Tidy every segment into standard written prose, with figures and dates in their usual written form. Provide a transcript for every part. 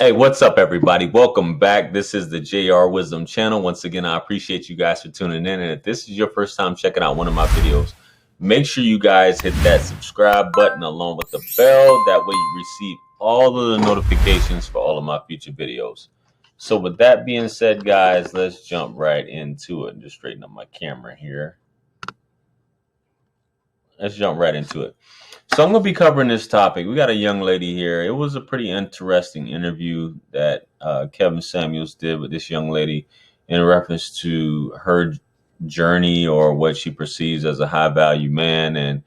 Hey, what's up, everybody? Welcome back. This is the JR Wisdom channel. Once again, I appreciate you guys for tuning in. And if this is your first time checking out one of my videos, make sure you guys hit that subscribe button along with the bell. That way you receive all of the notifications for all of my future videos. So with that being said, guys, let's jump right into it. Just straighten up my camera here. Let's jump right into it. So I'm going to be covering this topic. We got a young lady here. It was a pretty interesting interview that Kevin Samuels did with this young lady in reference to her journey or what she perceives as a high value man, and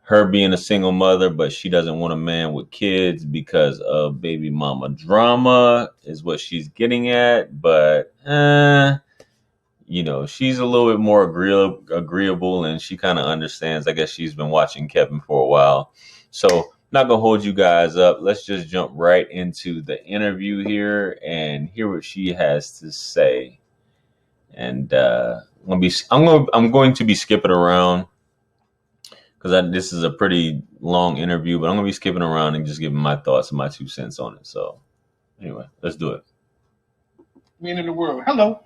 her being a single mother, but she doesn't want a man with kids because of baby mama drama is what she's getting at. But she's a little bit more agreeable, and she kind of understands. I guess she's been watching Kevin for a while. So not going to hold you guys up. Let's just jump right into the interview here and hear what she has to say. And I'm going to be skipping around because this is a pretty long interview, but I'm going to be skipping around and just giving my thoughts and my 2 cents on it. So anyway, let's do it. Men in the world. Hello.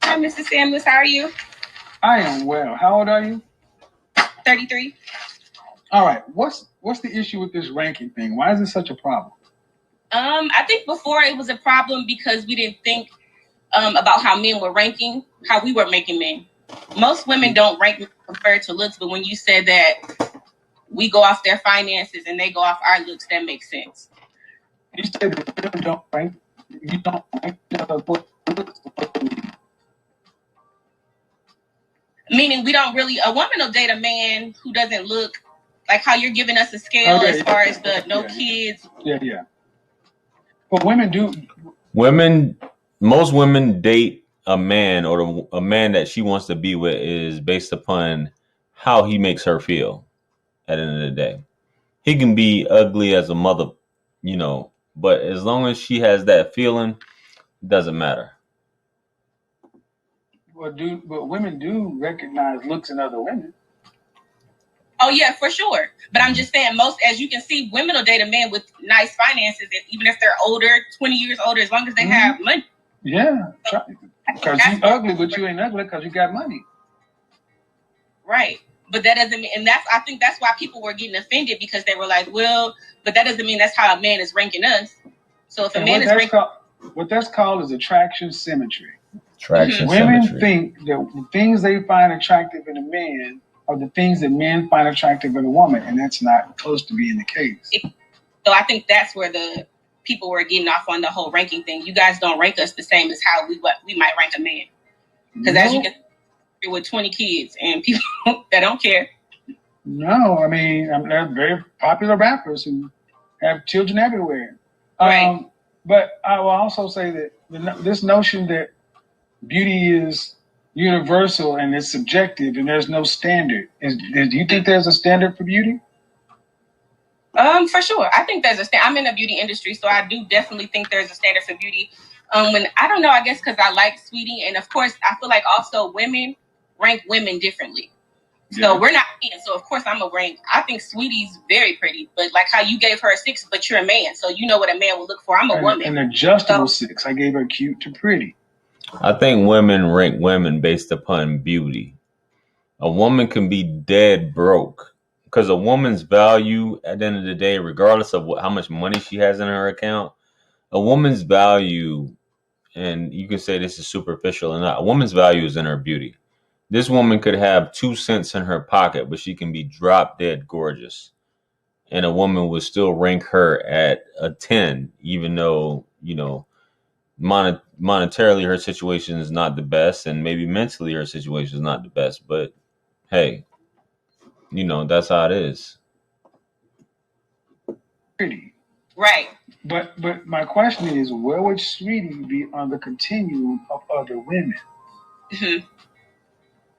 Hi, Mr. Samuels. How are you? I am well. How old are you? 33. All right. What's the issue with this ranking thing? Why is it such a problem? I think before it was a problem because we didn't think about how men were ranking, how we were making men. Most women don't rank compared to looks, but when you said that we go off their finances and they go off our looks, that makes sense. You said that women don't rank. You don't rank meaning we don't really, a woman will date a man who doesn't look like how you're giving us a scale as far as the no kids. Yeah. But women do. Most women date a man, or a man that she wants to be with is based upon how he makes her feel at the end of the day. He can be ugly as a mother, but as long as she has that feeling, it doesn't matter. But women do recognize looks in other women. Oh yeah, for sure. But I'm just saying, as you can see, women will date a man with nice finances, even if they're older, 20 years older, as long as they have money. Yeah, because you ugly, but you ain't ugly because you got money. Right, but that doesn't mean, and I think that's why people were getting offended, because they were like, well, but that doesn't mean that's how a man is ranking us. So if a man is ranking, what that's called is attraction symmetry. Women think that the things they find attractive in a man are the things that men find attractive in a woman, and that's not close to being the case. So I think that's where the people were getting off on the whole ranking thing. You guys don't rank us the same as how we might rank a man. Because as you can see, with 20 kids and people that don't care. No, I mean, they're very popular rappers who have children everywhere. Right. But I will also say that this notion that beauty is universal and it's subjective and there's no standard. Do you think there's a standard for beauty? For sure. I think there's a standard. I'm in the beauty industry, so I do definitely think there's a standard for beauty. When I don't know, I guess because I like Sweetie, and of course, I feel like also women rank women differently. So we're not men. So of course, I'm a rank. I think Sweetie's very pretty, but like how you gave her a 6, but you're a man, so you know what a man will look for. I'm a woman. An adjustable 6. I gave her cute to pretty. I think women rank women based upon beauty. A woman can be dead broke, because a woman's value at the end of the day, regardless of how much money she has in her account, a woman's value, and you can say this is superficial or not, a woman's value is in her beauty. This woman could have 2 cents in her pocket, but she can be drop dead gorgeous, and a woman would still rank her at a 10, even though, monetarily her situation is not the best, and maybe mentally her situation is not the best, but hey, that's how it is. Pretty. Right. But my question is, where would Sweetie be on the continuum of other women? Mm-hmm.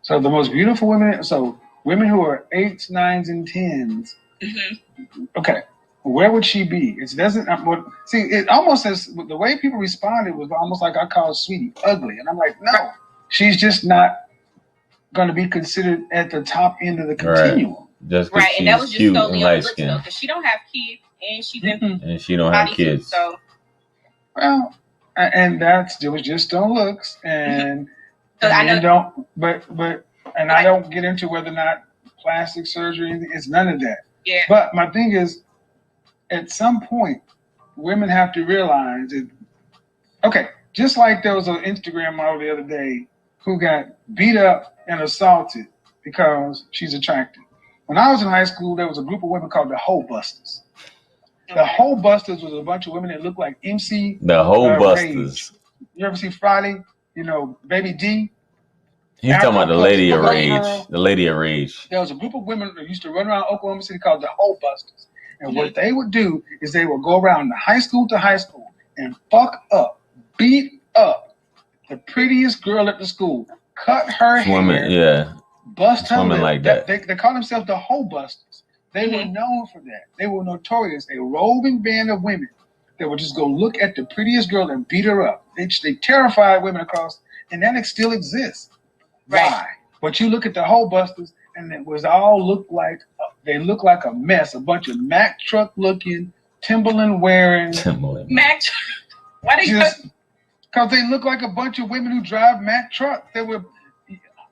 So the most beautiful women, so women who are 8s, 9s, and 10s. Mm-hmm. Okay. Where would she be? It doesn't. See, it almost says the way people responded was almost like I called Sweetie ugly, and I'm like, no, she's just not going to be considered at the top end of the continuum. Right, and that was just solely on looks, though, because she don't have kids, and she's in and she don't have kids. So Well, and it was just on looks, and I know. don't. But and I don't get into whether or not plastic surgery. It's none of that. Yeah. But my thing is, at some point, women have to realize that. Okay, just like there was an Instagram model the other day who got beat up and assaulted because she's attractive. When I was in high school, there was a group of women called the Hoe Busters. The Hoe Busters was a bunch of women that looked like MC. The Hoe Busters. Rage. You ever see Friday? You know, Baby D. He's talking about the Lady of Rage. The Lady of Rage. There was a group of women that used to run around Oklahoma City called the Hoe Busters. And what they would do is they would go around high school to high school and fuck up, beat up the prettiest girl at the school, cut her hair, bust her lip. Like that. They call themselves the Hoe Busters. They were known for that. They were notorious. A roving band of women that would just go look at the prettiest girl and beat her up. They terrified women across, and that still exists. Right. Why? But you look at the Hoe Busters, and it was all look like a mess. A bunch of Mack truck looking, Timberland wearing. Mack. Why they just because they look like a bunch of women who drive Mack truck. They were.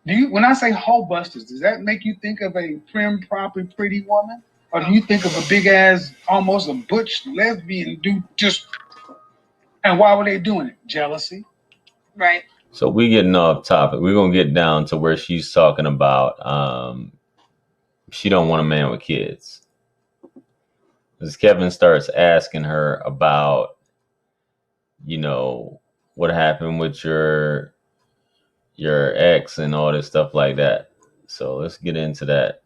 When I say Hoe Busters, does that make you think of a prim, proper, pretty woman, or do you think of a big ass, almost a butch lesbian dude? And why were they doing it? Jealousy. Right. So we getting off topic. We're gonna get down to where she's talking about she don't want a man with kids. As Kevin starts asking her about, what happened with your ex and all this stuff like that. So let's get into that.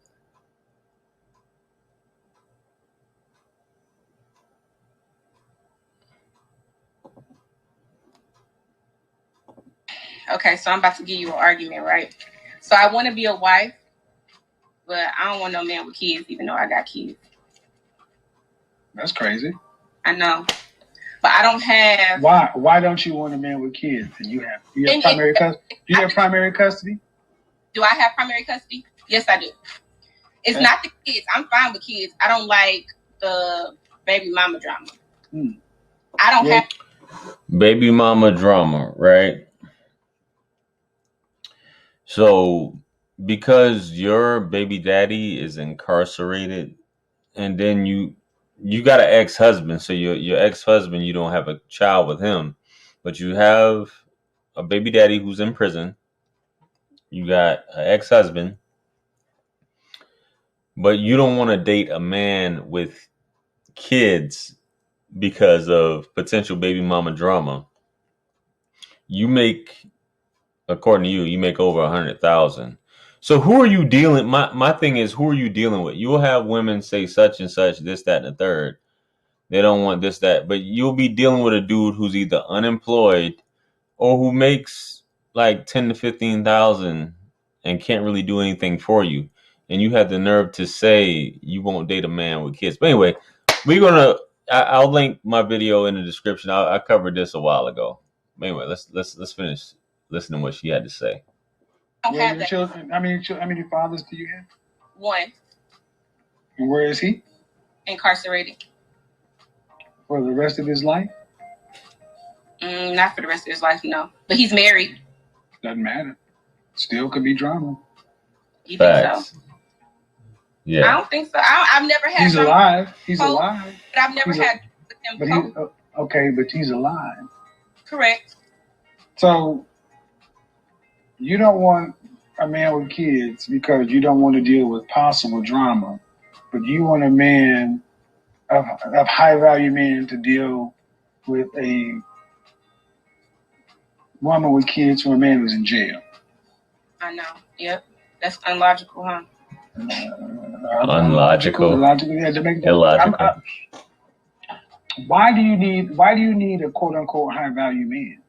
Okay, so I'm about to give you an argument, right? So I want to be a wife, but I don't want no man with kids, even though I got kids. That's crazy. I know. But I don't have. Why don't you want a man with kids? And you have primary custody? Do you have primary custody? Do I have primary custody? Yes, I do. It's not the kids. I'm fine with kids. I don't like the baby mama drama. I don't have baby mama drama, right? So because your baby daddy is incarcerated, and then you got an ex-husband, so your ex-husband, you don't have a child with him, but you have a baby daddy who's in prison. You got an ex-husband, but you don't want to date a man with kids because of potential baby mama drama. You make, according to you make over 100,000. So who are you dealing? My thing is, who are you dealing with? You will have women say such and such, this, that, and the third. They don't want this, that, but you'll be dealing with a dude who's either unemployed or who makes like 10 to 15,000 and can't really do anything for you. And you have the nerve to say you won't date a man with kids. But anyway, I'll link my video in the description. I covered this a while ago. But anyway, let's finish listening to what she had to say. I don't have that. Children, how many fathers do you have? One. And where is he? Incarcerated. For the rest of his life? Not for the rest of his life, no. But he's married. Doesn't matter. Still could be drama. You think so? Yeah. I don't think so. I've never had. He's alive. He's alive. But I've never had with him. But he's alive. Correct. So you don't want a man with kids because you don't want to deal with possible drama, but you want a man of high value man to deal with a woman with kids from a man who's in jail. I know. Yep. That's unlogical, huh? Unlogical. Illogical. Why do you need a quote unquote high value man?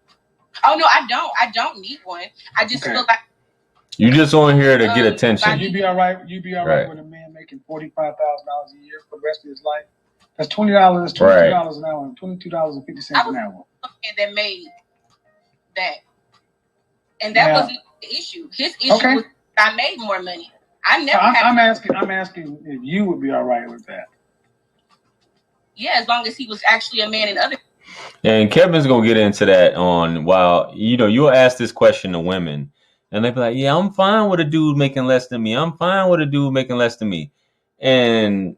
Oh no, I don't. I don't need one. I just feel like you just want here to get attention. You'd be all right. You'd be all right with a man making $45,000 a year for the rest of his life. That's $20. That's $22 an hour. $22.50 an hour. That made that, and that wasn't the issue. His issue was I made more money. I never. I'm asking if you would be all right with that. Yeah, as long as he was actually a man and other. And Kevin's gonna get into that on while you'll ask this question to women, and they'll be like, "Yeah, I'm fine with a dude making less than me. I'm fine with a dude making less than me," and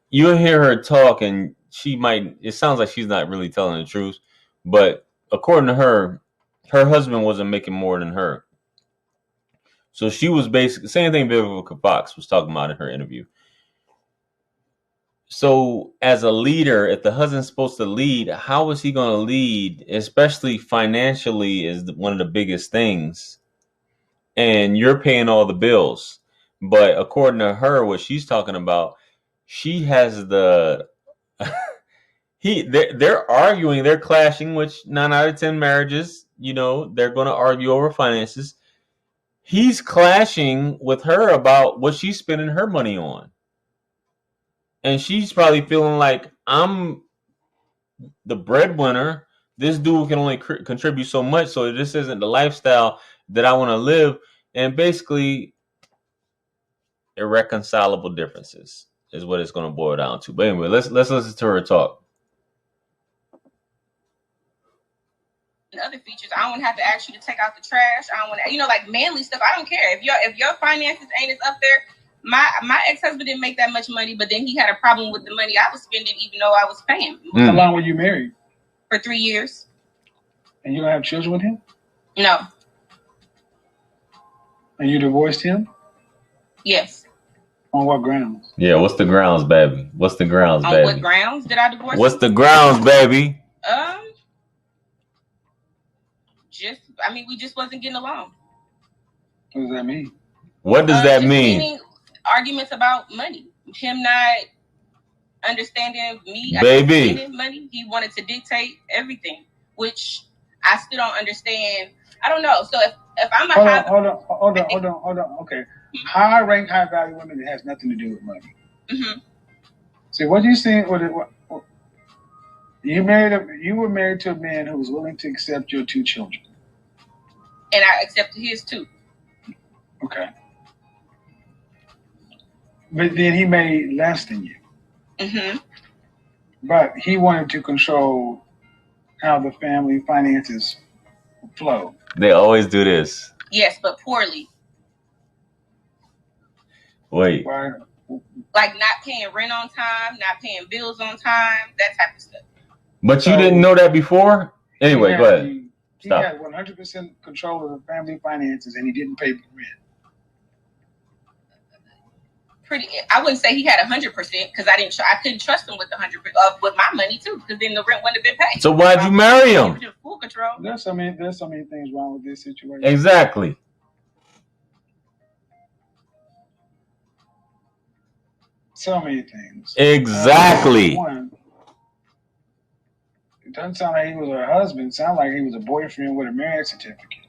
you'll hear her talk, and she might. It sounds like she's not really telling the truth, but according to her, her husband wasn't making more than her. So she was basically same thing Vivica Fox was talking about in her interview. So as a leader, if the husband's supposed to lead, how is he going to lead? Especially financially is one of the biggest things, and you're paying all the bills. But according to her, what she's talking about, she has the they're arguing, they're clashing, which 9 out of 10 marriages, they're going to argue over finances. He's clashing with her about what she's spending her money on. And she's probably feeling like, I'm the breadwinner. This dude can only contribute so much. So this isn't the lifestyle that I want to live. And basically, irreconcilable differences is what it's going to boil down to. But anyway, let's listen to her talk. And other features, I don't have to ask you to take out the trash. I don't want to, like manly stuff. I don't care if your finances ain't as up there. My ex-husband didn't make that much money, but then he had a problem with the money I was spending, even though I was paying. How long were you married? For 3 years. And you don't have children with him? No. And you divorced him? Yes. On what grounds? Yeah, what's the grounds, baby? What's the grounds, baby? On what grounds did I divorce him? What's the grounds, baby? We just wasn't getting along. What does that mean? What does that mean? Arguments about money. Him not understanding me. Baby. Spending money. He wanted to dictate everything, which I still don't understand. I don't know. So if I'm a hold on. Okay. Mm-hmm. High rank, high value women, it has nothing to do with money. Mm-hmm. See, what you saying? You were married to a man who was willing to accept your 2 children. And I accepted his too. Okay. But then he made less than you. Mm-hmm. But he wanted to control how the family finances flow. They always do this. Yes, but poorly. Wait. Why? Like not paying rent on time, not paying bills on time, that type of stuff. But you didn't know that before? Anyway, go ahead. He had 100% control of the family finances, and he didn't pay the rent. I wouldn't say he had 100% because I couldn't trust him with 100% with my money too, because then the rent wouldn't have been paid. So why'd you marry him? Full control. There's so many things wrong with this situation. Exactly. So many things. Exactly. One, it doesn't sound like he was her husband. It sounded like he was a boyfriend with a marriage certificate.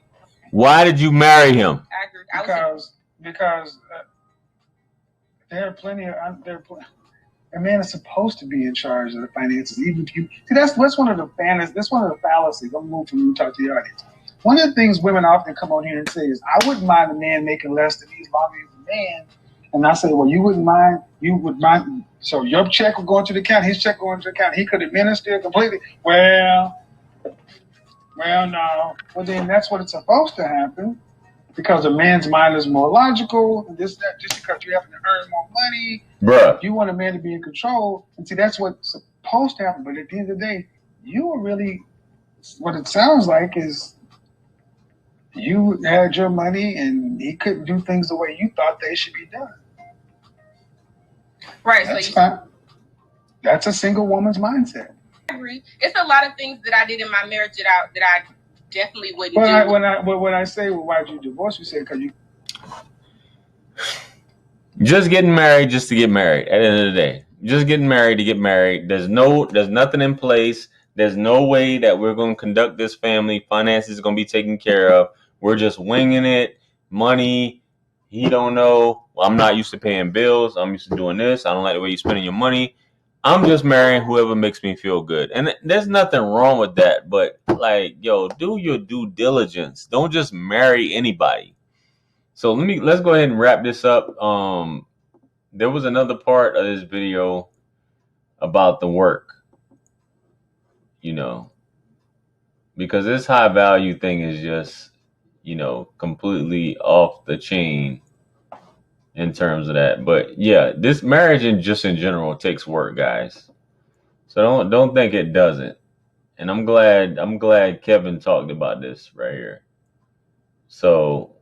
Why did you marry him? I agree. Because there are plenty of a man is supposed to be in charge of the finances. Even if you see, that's one of the fallacies. That's one of the fallacies. I'm moving from you to talk to the audience. One of the things women often come on here and say is, "I wouldn't mind a man making less than me as long as he's a man." And I say, "Well, you wouldn't mind. You would mind. So your check would go into the account. His check going to the account. He could administer it completely." Well, no. Well, then that's what it's supposed to happen. Because a man's mind is more logical, and just because you happen to earn more money, bruh. You want a man to be in control, and see that's what's supposed to happen. But at the end of the day, you were really, what it sounds like is, you had your money, and he couldn't do things the way you thought they should be done. Right. That's fine. That's a single woman's mindset. I agree. It's a lot of things that I did in my marriage that I definitely wouldn't do. When I say, well, why'd you divorce? You say because you just getting married just to get married. At the end of the day, just getting married to get married. There's nothing in place. There's no way that we're going to conduct this family. Finances is going to be taken care of. We're just winging it. Money, he don't know. Well, I'm not used to paying bills. I'm used to doing this. I don't like the way you're spending your money. I'm just marrying whoever makes me feel good. And there's nothing wrong with that. But, do your due diligence. Don't just marry anybody. So let's go ahead and wrap this up. There was another part of this video about the work. because this high value thing is just, completely off the chain in terms of that. But yeah, this marriage and just in general takes work, guys. So don't think it doesn't. And I'm glad Kevin talked about this right here. So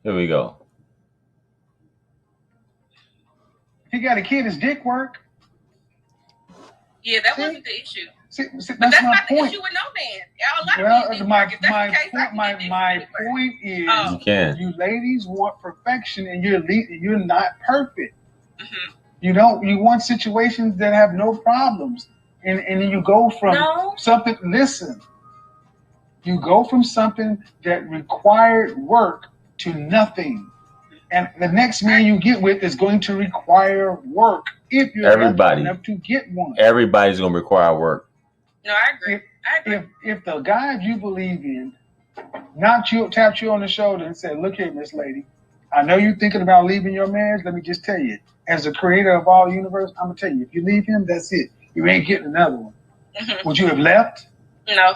here we go. If he got a kid, his dick work. Yeah, that wasn't the issue. But that's not point. The issue with no man. My point is, you ladies want perfection, and you're not perfect. Mm-hmm. You want situations that have no problems, and then you go from something. Listen, you go from something that required work to nothing, and the next man you get with is going to require work if you're lucky enough to get one. Everybody's going to require work. No, I agree. If the guy you believe in tapped you on the shoulder and said, "Look here, Miss Lady, I know you're thinking about leaving your marriage. Let me just tell you, as the creator of all the universe, I'm gonna tell you, if you leave him, that's it. You ain't getting another one." Mm-hmm. Would you have left? No.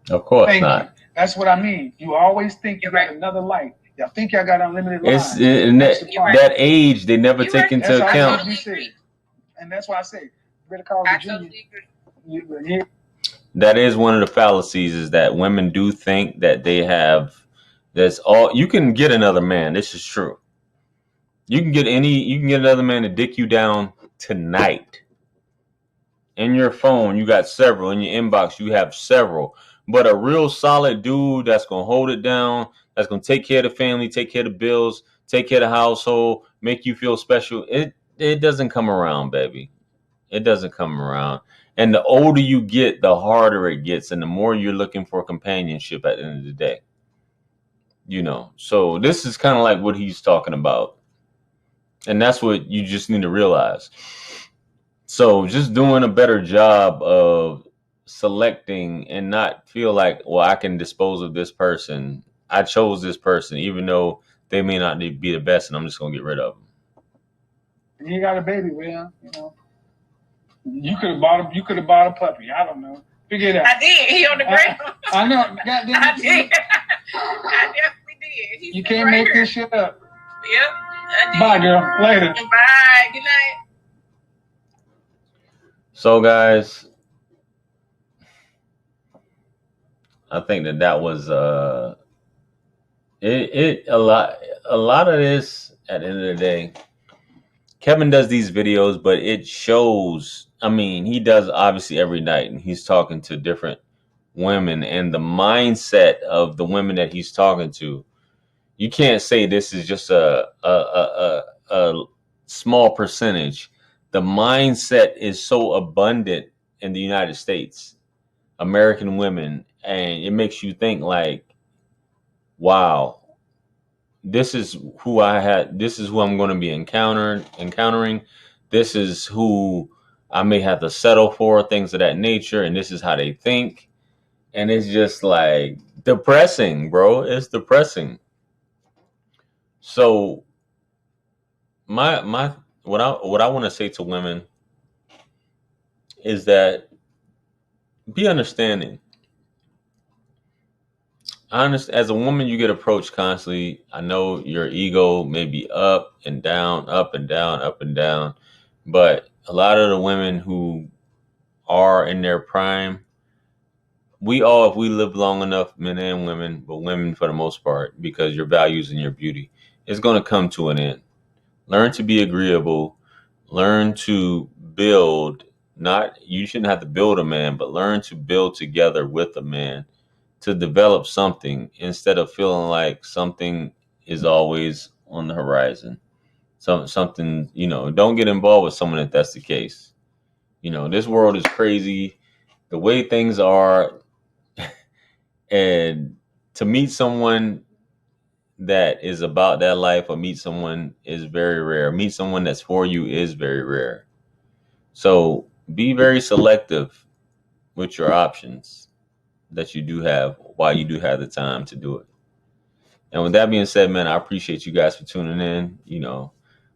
Of course not. You. That's what I mean. You always think you got another life. Y'all think y'all got unlimited lives. That age, they never take into account. And that's why I say, you better call Virginia. That is one of the fallacies, is that women do think that they have. That's all you can get another man. This is true. You can get another man to dick you down tonight. In your phone, you got several. In your inbox, you have several. But a real solid dude that's gonna hold it down, that's gonna take care of the family, take care of the bills, take care of the household, make you feel special. It doesn't come around, baby. It doesn't come around. And the older you get, the harder it gets, and the more you're looking for companionship at the end of the day. So this is kind of like what he's talking about. And that's what you just need to realize. So just doing a better job of selecting and not feel like, well, I can dispose of this person. I chose this person, even though they may not be the best, and I'm just going to get rid of them. You got a baby, man. You could have bought a puppy. I don't know. Figure it out. I did. He on the ground. I know. I did. I definitely did. You can't make this shit up. Yep. I did. Bye, girl. Later. Bye. Good night. So, guys, I think that was a lot of this. At the end of the day, Kevin does these videos, but it shows. I mean, he does obviously every night, and he's talking to different women, and the mindset of the women that he's talking to. You can't say this is just a small percentage. The mindset is so abundant in the United States, American women, and it makes you think like, wow, this is who I'm going to be encountering. This is who I may have to settle for, things of that nature, and this is how they think. And it's just like depressing, bro. It's depressing. So what I want to say to women is that be understanding. As a woman, you get approached constantly. I know your ego may be up and down, up and down, up and down. But a lot of the women who are in their prime, if we live long enough, men and women, but women for the most part, because your values and your beauty, it's going to come to an end. Learn to be agreeable. Learn to build. You shouldn't have to build a man, but learn to build together with a man to develop something instead of feeling like something is always on the horizon. Something, don't get involved with someone if that's the case. This world is crazy. The way things are, and to meet someone that is about that life or meet someone is very rare. Meet someone that's for you is very rare. So be very selective with your options that you do have while you do have the time to do it. And with that being said, man, I appreciate you guys for tuning in.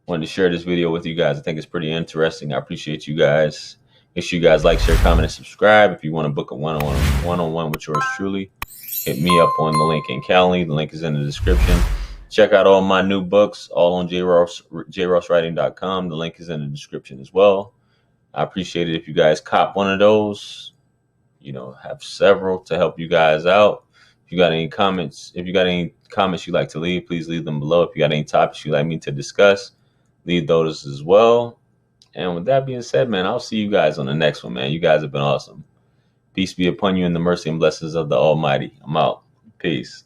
Wanted to share this video with you guys. I think it's pretty interesting. I appreciate you guys. Make sure you guys like, share, comment, and subscribe. If you want to book a one-on-one with yours truly, hit me up on the link in Calendly. The link is in the description. Check out all my new books, all on jrosswriting.com. The link is in the description as well. I appreciate it if you guys cop one of those. You know, have several to help you guys out. If you got any comments you'd like to leave, please leave them below. If you got any topics you'd like me to discuss, leave those as well. And with that being said, man, I'll see you guys on the next one, man. You guys have been awesome. Peace be upon you and the mercy and blessings of the Almighty. I'm out. Peace.